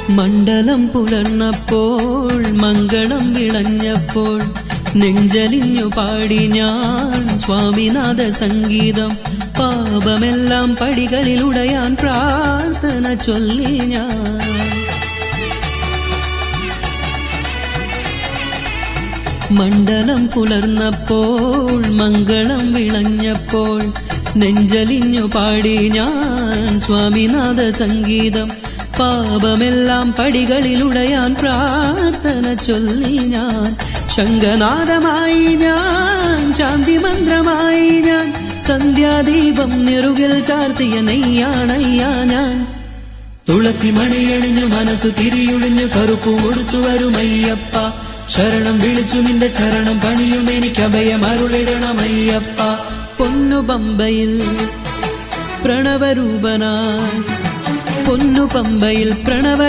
മണ്ഡലം പുലർന്നപ്പോൾ മംഗളം വിളഞ്ഞപ്പോൾ നെഞ്ചലിഞ്ഞു പാടി ഞാൻ സ്വാമിനാഥ സംഗീതം. പാപമെല്ലാം പടികളിലുടയാൻ പ്രാർത്ഥന ചൊല്ലി ഞാൻ. മണ്ഡലം പുലർന്നപ്പോൾ മംഗളം വിളഞ്ഞപ്പോൾ നെഞ്ചലിഞ്ഞു പാടി ഞാൻ സ്വാമിനാഥ സംഗീതം. പാപമെല്ലാം പടികളിലുടയാൻ പ്രാർത്ഥന ചൊല്ലി ഞാൻ. ശംഖനാദമായി ഞാൻ, ശാന്തി മന്ത്രമായി ഞാൻ, സന്ധ്യാദീപം നെറുകിൽ ചാർത്തിയ നെയ്യാണയ്യാ ഞാൻ. തുളസി മണിയണിഞ്ഞു മനസ്സു തിരിയൊഴിഞ്ഞു കറുപ്പു കൊടുത്തു വരുമയ്യപ്പ. ശരണം വിളിച്ചു നിന്റെ ചരണം പണിയും എനിക്ക് അഭയമരുളിടണമയ്യപ്പ. പൊന്നു പമ്പയിൽ പ്രണവരൂപനായി, പൊന്നു പമ്പയിൽ പ്രണവ